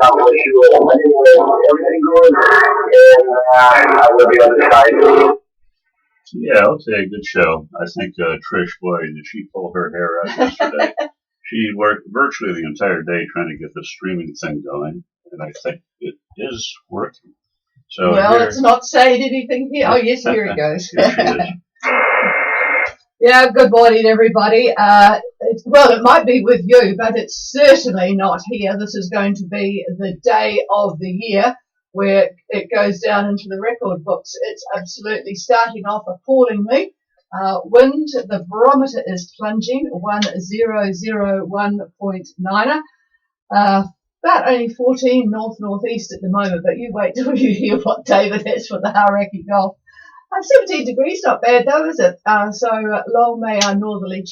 God bless you all. Anyway, everything good, and I will be on the side. Yeah, I'll say a good show. I think Trish, boy, did she pull her hair out yesterday. She worked virtually the entire day trying to get the streaming thing going, and I think it is working. So well, it's not saying anything here. Oh, yes, here it goes. Here she is. Yeah, good morning, everybody. Well, it might be with you, but it's certainly not here. This is going to be the day of the year where it goes down into the record books. It's absolutely starting off appallingly. Wind, the barometer is plunging 1001.9. About only 14 north-northeast at the moment, but you wait till you hear what David has for the Hauraki Gulf. 17 degrees, not bad though, is it? So long may our northerly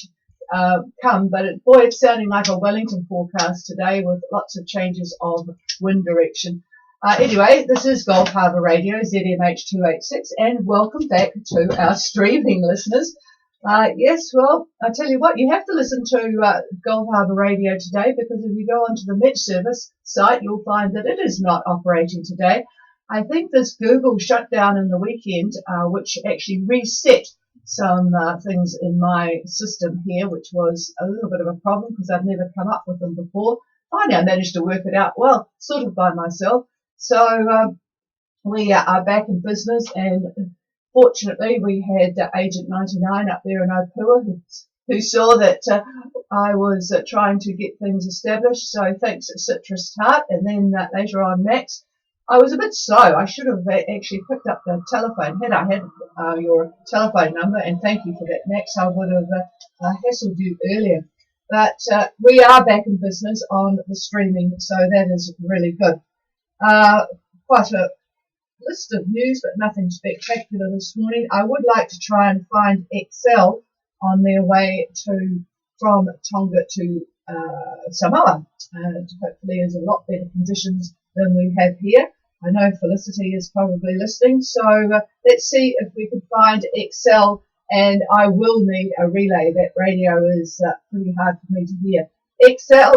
come, but boy, it's sounding like a Wellington forecast today with lots of changes of wind direction. Anyway, this is Gulf Harbour Radio, ZMH 286, and welcome back to our streaming listeners. Yes, well, I tell you what, you have to listen to Gulf Harbour Radio today, because if you go onto the Met Service site, you'll find that it is not operating today. I think this Google shutdown in the weekend, which actually reset some things in my system here, which was a little bit of a problem because I've never come up with them before. Finally, I managed to work it out, well, sort of by myself. So we are back in business, and fortunately we had Agent 99 up there in Opua who saw that I was trying to get things established. So thanks to Citrus Tart, and then later on Max. I was a bit slow. I should have actually picked up the telephone. Had I had your telephone number, and thank you for that, Max, I would have hassled you earlier. But we are back in business on the streaming, so that is really good. Quite a list of news, but nothing spectacular this morning. I would like to try and find Excel on their way from Tonga to Samoa. Hopefully, there's a lot better conditions than we have here. I know Felicity is probably listening, so let's see if we can find Excel, and I will need a relay. That radio is pretty hard for me to hear. Excel,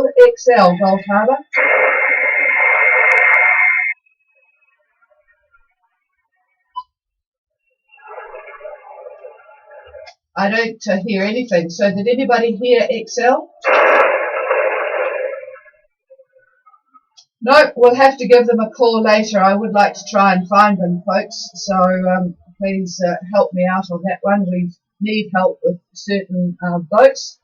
Gulf Harbour. I don't hear anything, so did anybody hear Excel? No, we'll have to give them a call later. I would like to try and find them, folks. So please help me out on that one. We need help with certain boats.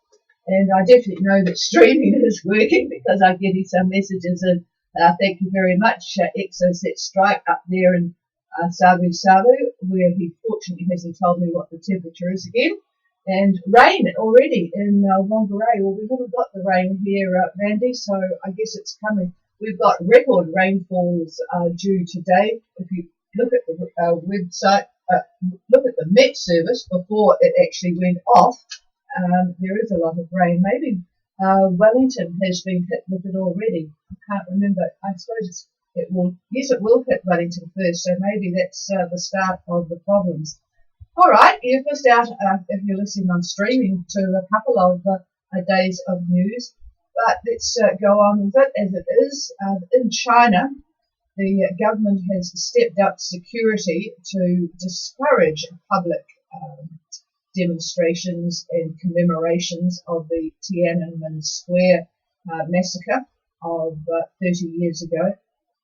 And I definitely know that streaming is working because I'm getting some messages. And thank you very much, Exocet Strike up there in Savu, where he fortunately hasn't told me what the temperature is again. And rain already in Whangarei. Well, we haven't got the rain here, Randy, so I guess it's coming. We've got record rainfalls due today. If you look at the website, look at the Met Service before it actually went off, there is a lot of rain. Maybe Wellington has been hit with it already. I can't remember. I suppose it will hit Wellington first, so maybe that's the start of the problems. All right, you've missed out if you're listening on streaming to a couple of days of news. But let's go on with it as it is. In China, the government has stepped up security to discourage public demonstrations and commemorations of the Tiananmen Square massacre of 30 years ago.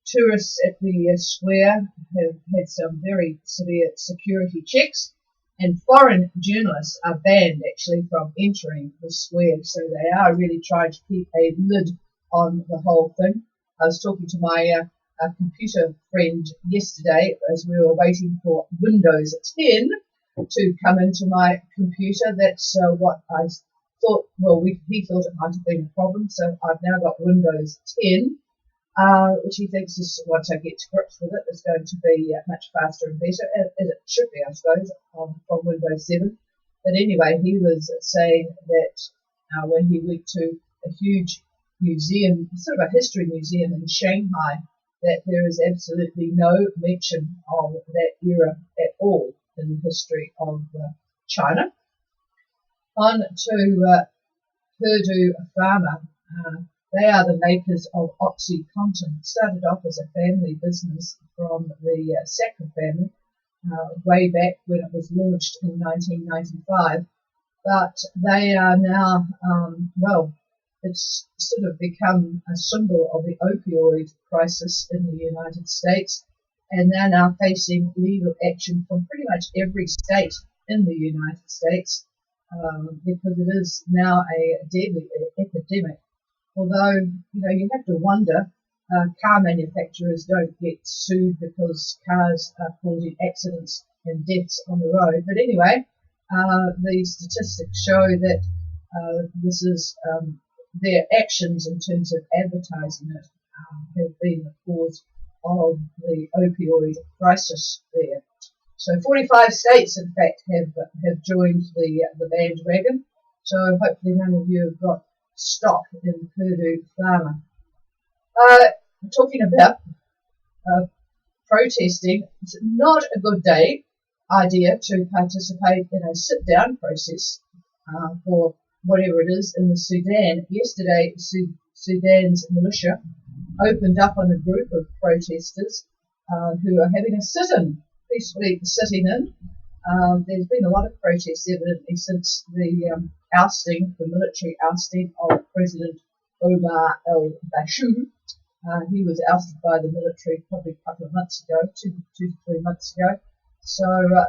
Tourists at the square have had some very severe security checks, and foreign journalists are banned actually from entering the square, so they are really trying to keep a lid on the whole thing. I was talking to my computer friend yesterday as we were waiting for Windows 10 to come into my computer. That's what I thought, well, he thought it might have been a problem, so I've now got Windows 10. Which he thinks is, once I get to grips with it, is going to be much faster and better, as it should be, I suppose, from Windows 7. But anyway, he was saying that when he went to a huge museum, sort of a history museum in Shanghai, that there is absolutely no mention of that era at all in the history of China. On to Purdue Pharma. They are the makers of OxyContin. It started off as a family business from the Sackler family way back when it was launched in 1995. But they are now, it's sort of become a symbol of the opioid crisis in the United States, and they're now facing legal action from pretty much every state in the United States because it is now a deadly epidemic. Although, you have to wonder, car manufacturers don't get sued because cars are causing accidents and deaths on the road. But anyway, the statistics show that this is their actions in terms of advertising it have been the cause of the opioid crisis there. So 45 states, in fact, have joined the bandwagon. So hopefully none of you have got stock in Purdue Pharma. Talking about protesting, it's not a good idea to participate in a sit-down process for whatever it is in the Sudan. Yesterday, Sudan's militia opened up on a group of protesters who are having a sit-in, peacefully sitting in. There's been a lot of protests evidently since the military ousting of President Omar al-Bashir. He was ousted by the military probably a couple of months ago, two to 3 months ago. So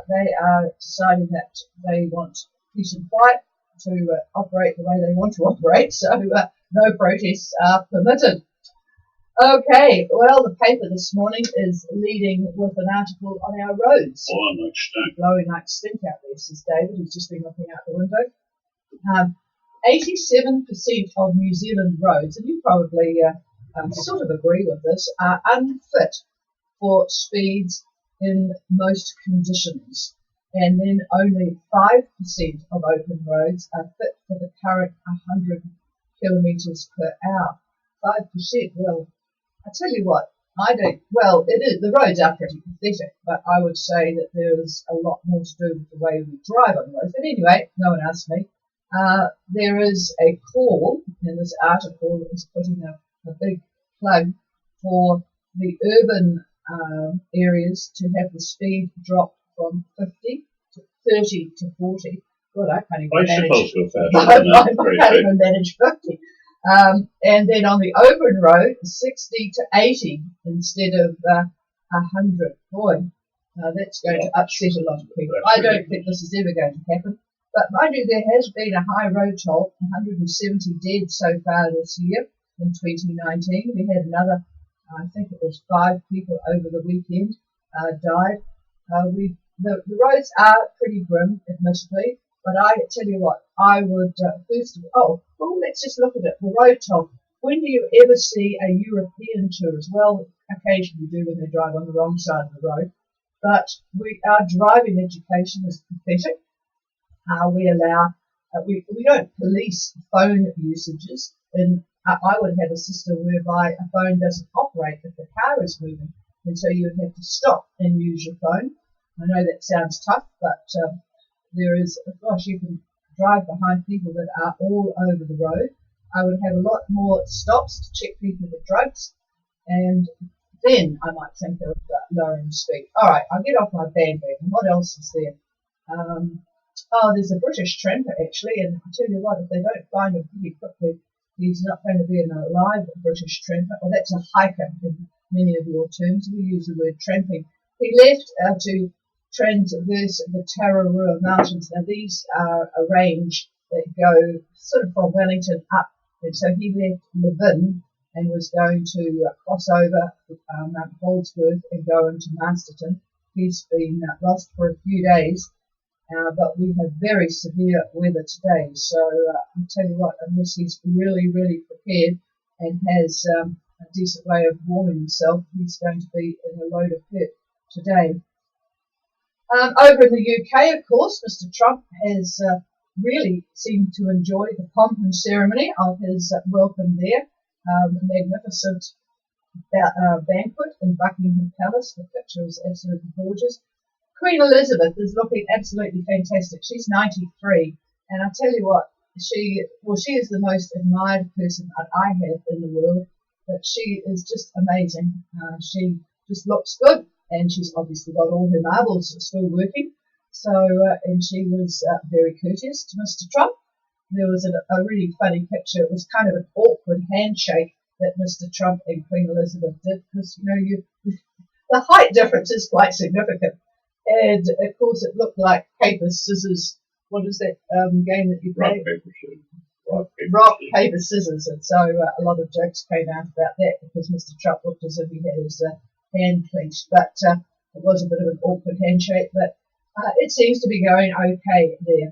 they are deciding that they want peace and quiet to operate the way they want to operate. So no protests are permitted. Okay, well, the paper this morning is leading with an article on our roads. Blowing like stink out there, says David, who's just been looking out the window. 87% of New Zealand roads, and you probably sort of agree with this, are unfit for speeds in most conditions. And then only 5% of open roads are fit for the current 100 kilometres per hour. 5%, well, I tell you what, it is, the roads are pretty pathetic, but I would say that there is a lot more to do with the way we drive on the roads. But anyway, no one asked me. There is a call, and this article is putting a big plug for the urban areas to have the speed drop from 50 to 30 to 40. God, I can't even manage. I can't even manage 50. And then on the open road, 60 to 80 instead of 100. Boy, that's going to upset a lot of people. I don't think this is ever going to happen. But mind you, there has been a high road toll, 170 dead so far this year in 2019. We had another, I think it was 5 people over the weekend died. The roads are pretty grim, admittedly. But I tell you what, I would let's just look at it. The road toll. When do you ever see a European tourist? Well, occasionally you do when they drive on the wrong side of the road. But our driving education is pathetic. We don't police phone usages. And I would have a system whereby a phone doesn't operate if the car is moving. And so you would have to stop and use your phone. I know that sounds tough, but you can drive behind people that are all over the road. I would have a lot more stops to check people with drugs, and then I might think of lowering speed. All right, I'll get off my bandwagon. What else is there? There's a British tramper, actually, and I'll tell you what, if they don't find him pretty quickly, he's not going to be an alive British tramper. Well, that's a hiker in many of your terms. We use the word tramping. He left to transverse the Tararua Mountains. Now, these are a range that go sort of from Wellington up. And so he left Levin and was going to cross over Mount Holdsworth and go into Masterton. He's been lost for a few days, but we have very severe weather today. So I'll tell you what, unless he's really, really prepared and has a decent way of warming himself, he's going to be in a load of hurt today. Over in the UK, of course, Mr. Trump has really seemed to enjoy the pomp and ceremony of his welcome there. A magnificent banquet in Buckingham Palace. The picture is absolutely gorgeous. Queen Elizabeth is looking absolutely fantastic. She's 93, and I tell you what, she is the most admired person that I have in the world. But she is just amazing. She just looks good, and she's obviously got all her marbles still working. So, and she was very courteous to Mr. Trump. There was a really funny picture. It was kind of an awkward handshake that Mr. Trump and Queen Elizabeth did, because the height difference is quite significant. And of course, it looked like paper, scissors. What is that game that you play? Rock, paper, scissors. And so a lot of jokes came out about that, because Mr. Trump looked as if he had his hand clenched. But it was a bit of an awkward handshake, but it seems to be going okay there.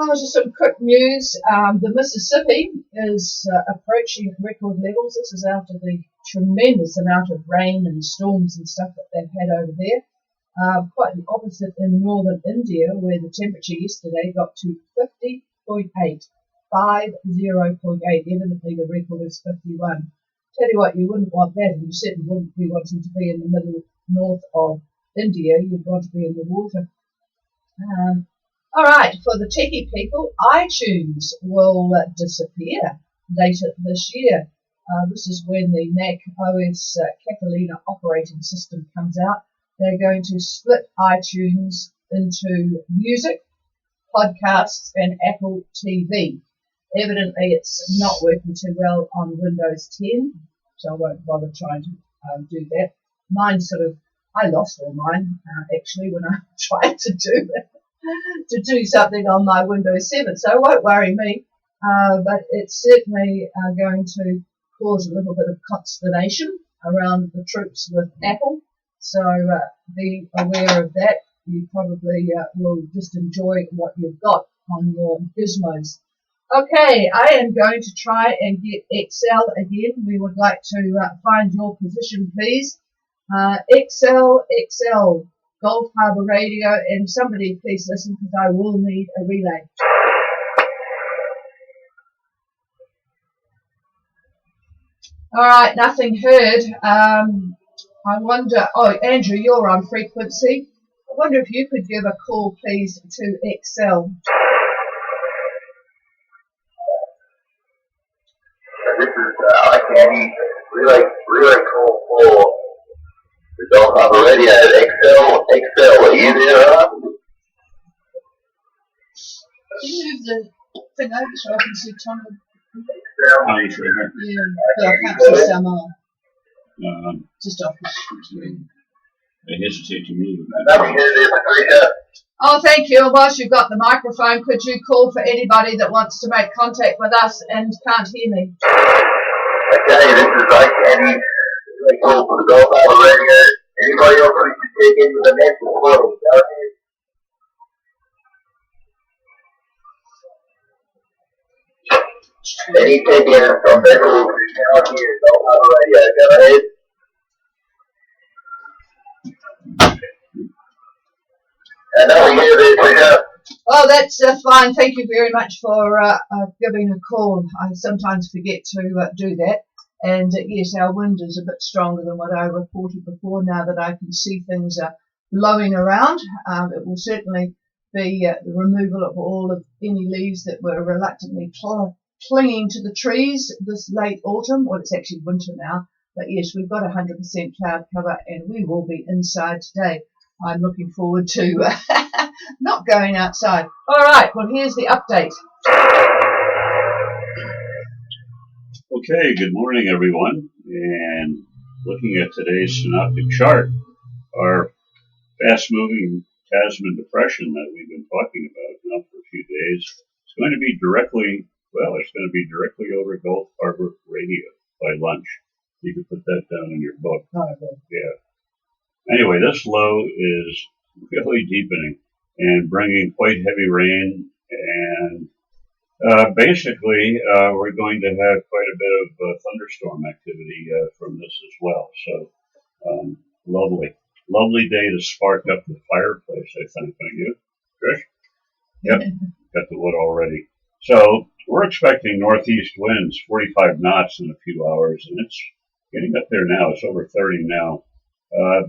Just some quick news. The Mississippi is approaching record levels. This is after the tremendous amount of rain and storms and stuff that they've had over there. Quite the opposite in northern India, where the temperature yesterday got to 50.8. 50.8. Evidently the record is 51. Tell you what, you wouldn't want that, and you certainly wouldn't be wanting to be in the middle north of India. You'd want to be in the water. All right, for the techie people, iTunes will disappear later this year. This is when the Mac OS Catalina operating system comes out. They're going to split iTunes into music, podcasts, and Apple TV. Evidently, it's not working too well on Windows 10, so I won't bother trying to do that. Mine I lost all mine, actually, when I tried to do something on my Windows 7, so it won't worry me, but it's certainly going to cause a little bit of consternation around the troops with Apple, so be aware of that. You probably will just enjoy what you've got on your gizmos. Okay, I am going to try and get Excel again. We would like to find your position, please. Excel, Gulf Harbour Radio, and somebody please listen, because I will need a relay. All right, nothing heard. I wonder, Andrew, you're on frequency. I wonder if you could give a call, please, to Excel. This is Candy, relay call for the Gulf Harbour Radio. Excel, are you there? Can you move the thing over so I can see Tom? Right here. Yeah, but I can't see Samoa. Just off the screen. I hesitate to move. Nothing here, Patricia. Oh, thank you. Whilst you've got the microphone, could you call for anybody that wants to make contact with us and can't hear me? Okay, this is Candy, relay call for the Gulf Harbour Radio. Anybody else who should take into the next one? Any take-in from Beckles who's now here, Gulf Harbour Radio. Go ahead. Nothing here, Patricia. Oh, that's fine. Thank you very much for giving a call. I sometimes forget to do that. And yes, our wind is a bit stronger than what I reported before. Now that I can see things blowing around, it will certainly be the removal of all of any leaves that were reluctantly clinging to the trees this late autumn. Well, it's actually winter now. But yes, we've got 100% cloud cover, and we will be inside today. I'm looking forward to not going outside. All right, well, here's the update. Okay, good morning, everyone. And looking at today's synoptic chart, our fast-moving Tasman depression that we've been talking about now for a few days is going to be directly over Gulf Harbour Radio by lunch. You can put that down in your book. Yeah. Anyway, this low is really deepening and bringing quite heavy rain, and basically we're going to have quite a bit of thunderstorm activity from this as well. So lovely day to spark up the fireplace, I think. Thank you, Trish. Yep, got the wood already. So we're expecting northeast winds, 45 knots in a few hours, and it's getting up there now. It's over 30 now.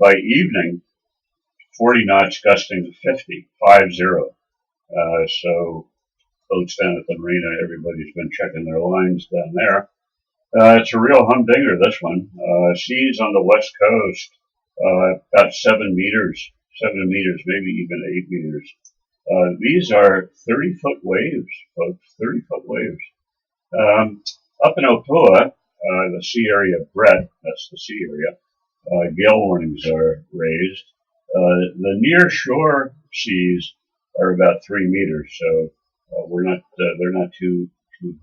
By evening, 40 knots gusting to 50. So boats down at the marina. Everybody's been checking their lines down there. It's a real humdinger, this one. Seas on the west coast, about 7 meters, maybe even 8 meters. These are 30-foot waves, folks, 30-foot waves. Up in Opua, the sea area of Brett, that's the sea area, gale warnings are raised. The near shore seas are about 3 meters, so they're not too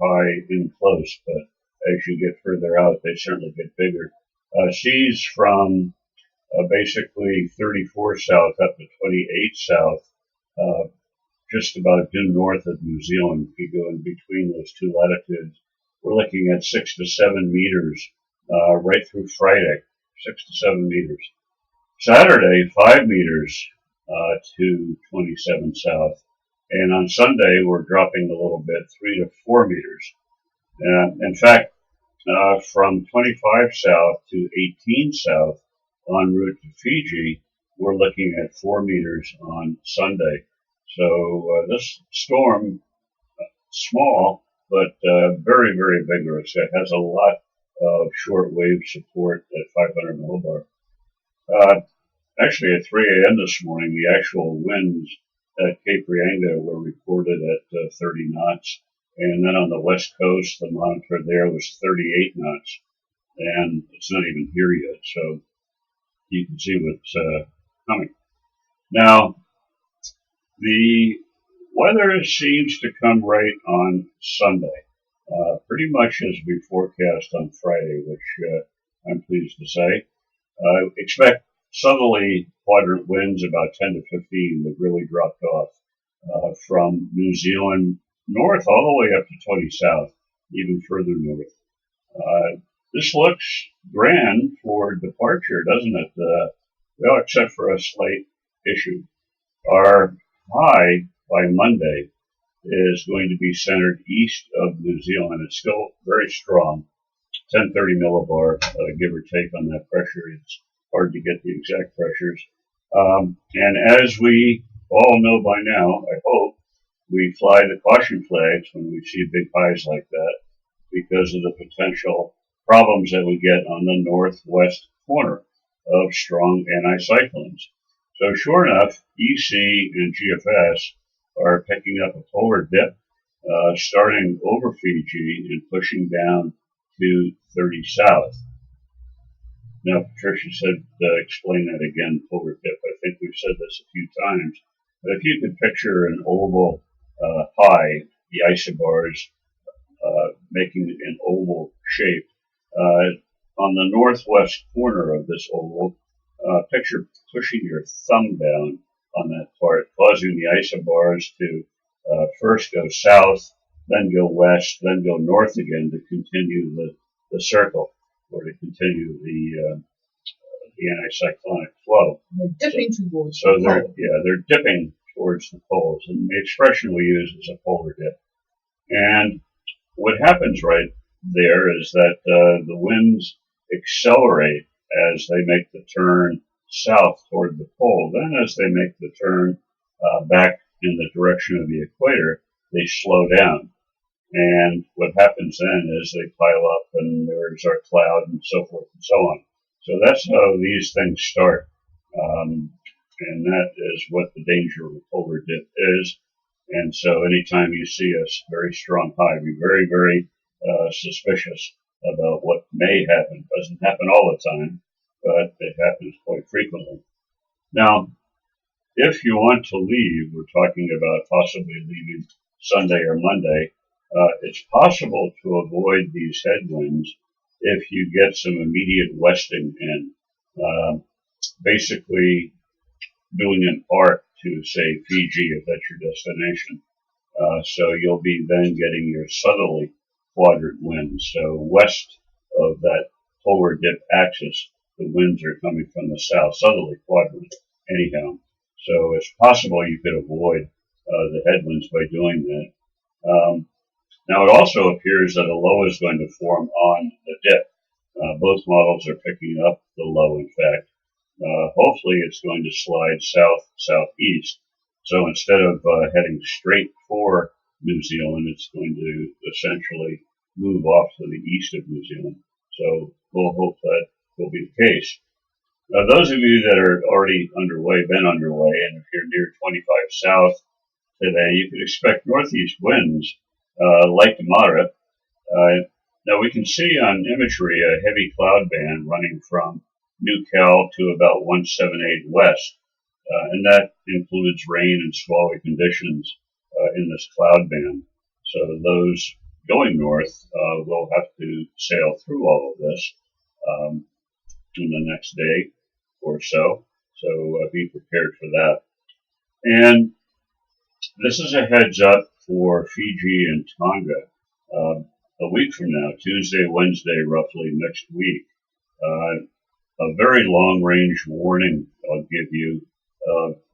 high in close, but as you get further out, they certainly get bigger. Seas from basically 34 south up to 28 south, just about due north of New Zealand. If you go in between those two latitudes, we're looking at 6 to 7 meters right through Friday, 6 to 7 meters. Saturday, 5 meters to 27 south. And on Sunday, we're dropping a little bit, 3 to 4 meters. In fact, from 25 south to 18 south en route to Fiji, we're looking at 4 meters on Sunday. So this storm, small, but very, very vigorous. It has a lot of short wave support at 500 millibar. Actually, at 3 a.m. this morning, the actual winds at Cape Reinga were recorded at 30 knots. And then on the west coast, the monitor there was 38 knots. And it's not even here yet, so you can see what's coming. Now, the weather seems to come right on Sunday, pretty much as we forecast on Friday, which I'm pleased to say. Expect southerly quadrant winds about 10 to 15 that really dropped off from New Zealand north all the way up to 20 south, even further north. This looks grand for departure, doesn't it? Well, except for a slight issue. Our high by Monday is going to be centered east of New Zealand. It's still very strong, 1030 millibar, give or take on that pressure. It's hard to get the exact pressures. And as we all know by now, I hope, we fly the caution flags when we see big highs like that because of the potential problems that we get on the northwest corner of strong anticyclones. So sure enough, EC and GFS are picking up a polar dip, starting over Fiji and pushing down to 30 south. Now, Patricia said, explain that again, polar dip. I think we've said this a few times. But if you could picture an oval high, the isobars making an oval shape, on the northwest corner of this oval, picture pushing your thumb down on that part, causing the isobars to first go south, then go west, then go north again to continue the circle, or to continue the anticyclonic flow. They're dipping towards so the pole. they're dipping towards the poles, and the expression we use is a polar dip. And what happens right there is that the winds accelerate as they make the turn south toward the pole. Then as they make the turn back in the direction of the equator, they slow down. And what happens then is they pile up and there's our cloud and so forth and so on. So that's how these things start. And that is what the danger of a polar dip is. And so anytime you see a very strong high, be very, very suspicious about what may happen. It doesn't happen all the time, but it happens quite frequently. Now, if you want to leave, we're talking about possibly leaving Sunday or Monday. It's possible to avoid these headwinds if you get some immediate westing in. Basically doing an arc to, say, Fiji, if that's your destination. So you'll be then getting your southerly quadrant winds. So west of that polar dip axis, the winds are coming from the south, southerly quadrant anyhow. So it's possible you could avoid the headwinds by doing that. Now it also appears that a low is going to form on the dip. Both models are picking up the low, in fact. Hopefully it's going to slide south-southeast. So instead of heading straight for New Zealand. It's going to essentially move off to the east of New Zealand. So we'll hope that will be the case. Now, those of you that are already been underway, and if you're near 25 south today, you could expect northeast winds, light to moderate. Now we can see on imagery a heavy cloud band running from New Cal to about 178 west, and that includes rain and squally conditions in this cloud band. So those going north will have to sail through all of this in the next day or so. So be prepared for that. And this is a heads up for Fiji and Tonga. A week from now, Tuesday, Wednesday, roughly next week, a very long range warning I'll give you.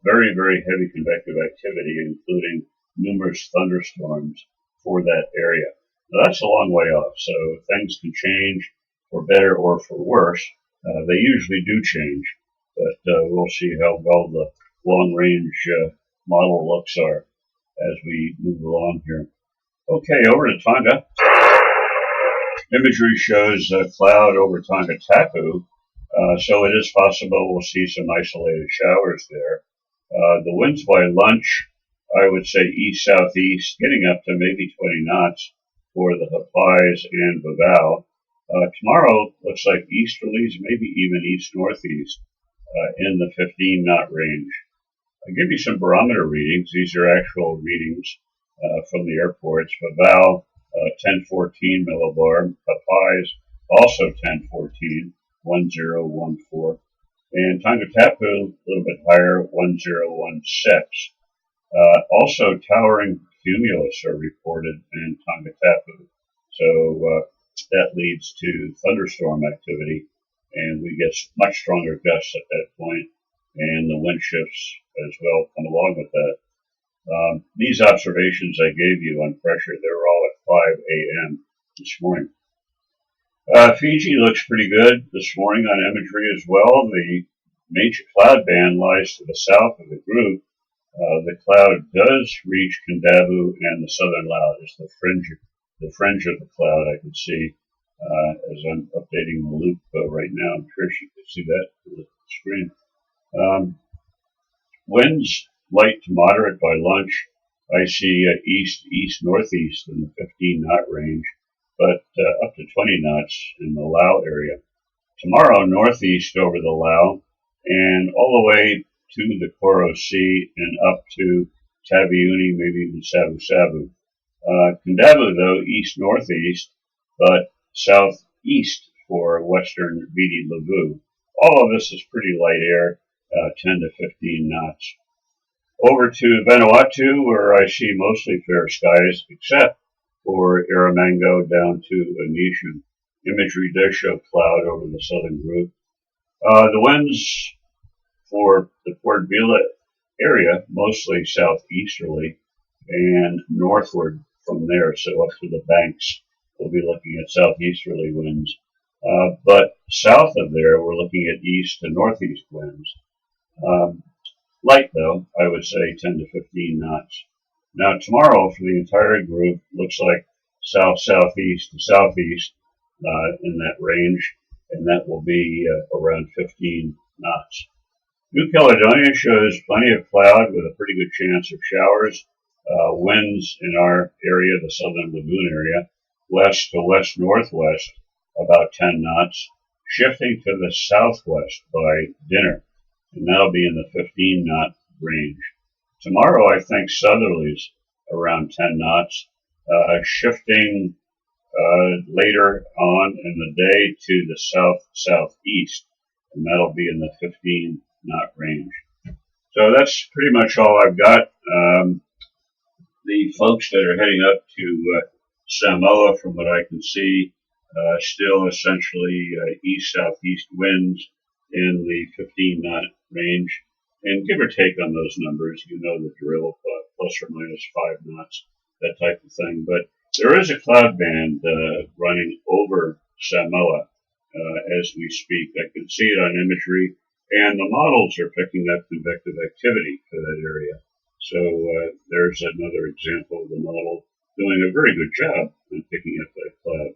Very, very heavy convective activity, including numerous thunderstorms for that area. Now, that's a long way off, so things can change for better or for worse. They usually do change, but we'll see how well the long range model looks are as we move along here. Okay, over to Tonga. Imagery shows a cloud over Tonga Tapu, so it is possible we'll see some isolated showers there. The winds by lunch, I would say east-southeast, getting up to maybe 20 knots for the Hapais and Vavau. Tomorrow looks like easterlies, maybe even east-northeast in the 15-knot range. I'll give you some barometer readings. These are actual readings from the airports. Vavau, 1014 millibar. Hapais, also 1014, 1014. And Tonga Tapu, a little bit higher, 1016. Also, towering cumulus are reported in Tonga Tapu. So that leads to thunderstorm activity, and we get much stronger gusts at that point, and the wind shifts as well come along with that. These observations I gave you on pressure, they were all at 5 a.m. this morning. Fiji looks pretty good this morning on imagery as well. The major cloud band lies to the south of the group. The cloud does reach Kendavu and the southern Laos. It's the fringe of the cloud I can see as I'm updating the loop right now. Trish, you can see that on the screen. Winds light to moderate by lunch. I see east-northeast in the 15-knot range, but up to 20 knots in the Lao area. Tomorrow, northeast over the Lao and all the way to the Koro Sea and up to Taveuni, maybe even Savu Savu. Kendavu, though, east-northeast, but southeast for western Viti Levu. All of this is pretty light air, 10 to 15 knots. Over to Vanuatu, where I see mostly fair skies, except for Erromango down to Anisham. Imagery does show cloud over the southern group. The winds for the Port Vila area, mostly southeasterly and northward from there, so up to the banks, we'll be looking at southeasterly winds. But south of there, we're looking at east to northeast winds. Light, though, I would say 10 to 15 knots. Now, tomorrow for the entire group looks like south-southeast to southeast in that range, and that will be around 15 knots. New Caledonia shows plenty of cloud with a pretty good chance of showers. Winds in our area, the southern lagoon area, west to west-northwest, about 10 knots, shifting to the southwest by dinner, and that'll be in the 15-knot range. Tomorrow, I think southerlies around 10 knots, shifting later on in the day to the south-southeast, and that'll be in the 15-knot range. So that's pretty much all I've got. The folks that are heading up to Samoa, from what I can see, still essentially east-southeast winds in the 15-knot range. And give or take on those numbers, you know the drill, plus or minus 5 knots, that type of thing. But there is a cloud band running over Samoa as we speak. I can see it on imagery, and the models are picking up convective activity for that area. So there's another example of the model doing a very good job in picking up that cloud.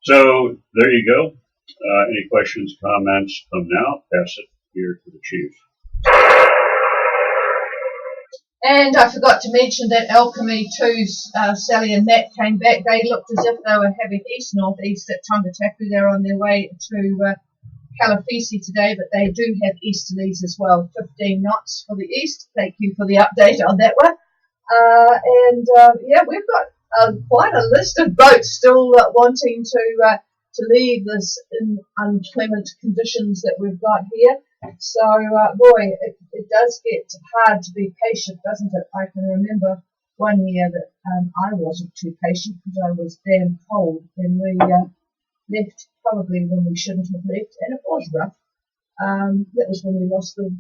So there you go. Any questions, comments? Come now. Pass it here to the chief. And I forgot to mention that Alchemy 2's Sally and Nat came back. They looked as if they were having east-northeast at Tongatapu. They're on their way to Kalafisi today, but they do have easterlies as well. 15 knots for the east. Thank you for the update on that one. Yeah, we've got quite a list of boats still wanting to leave this in inclement conditions that we've got here. So, boy, it does get hard to be patient, doesn't it? I can remember one year that I wasn't too patient because I was damn cold, and we left probably when we shouldn't have left, and it was rough. That was when we lost the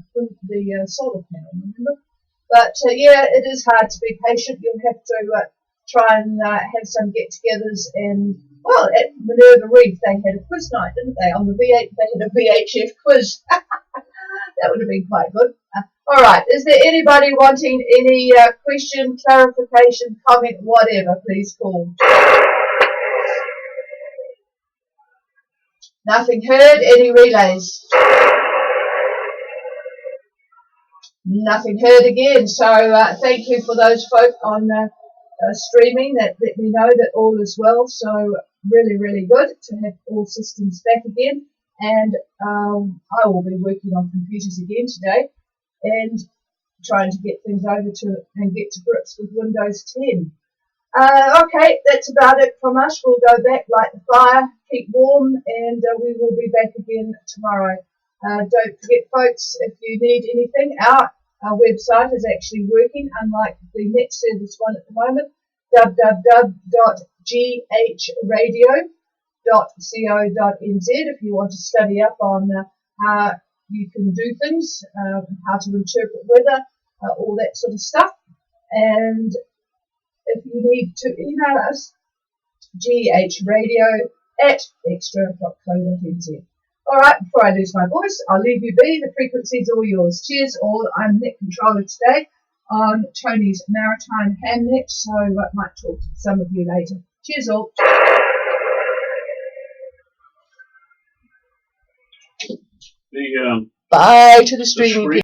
solar panel, remember? But yeah, it is hard to be patient. You'll have to try and have some get-togethers. And well, at Minerva Reef they had a quiz night, didn't they? On the V8 they had a VHF quiz. That would have been quite good. All right, is there anybody wanting any question, clarification, comment, whatever? Please call. Nothing heard. Any relays? Nothing heard again. So thank you for those folk on streaming that let me know that all is well. So really, really good to have all systems back again. And I will be working on computers again today and trying to get things over to and get to grips with Windows 10. Okay, that's about it from us. We'll go back, light the fire, keep warm, and we will be back again tomorrow. Don't forget, folks, if you need anything, our website is actually working, unlike the net service one at the moment, www.ghradio.co.nz if you want to study up on how you can do things, how to interpret weather, all that sort of stuff. And if you need to email us, ghradio@extra.co.nz. All right, before I lose my voice, I'll leave you be. The frequency's all yours. Cheers all. I'm net controller today on Tony's Maritime Handnet, so I might talk to some of you later. Cheers all. The Bye to the streaming people.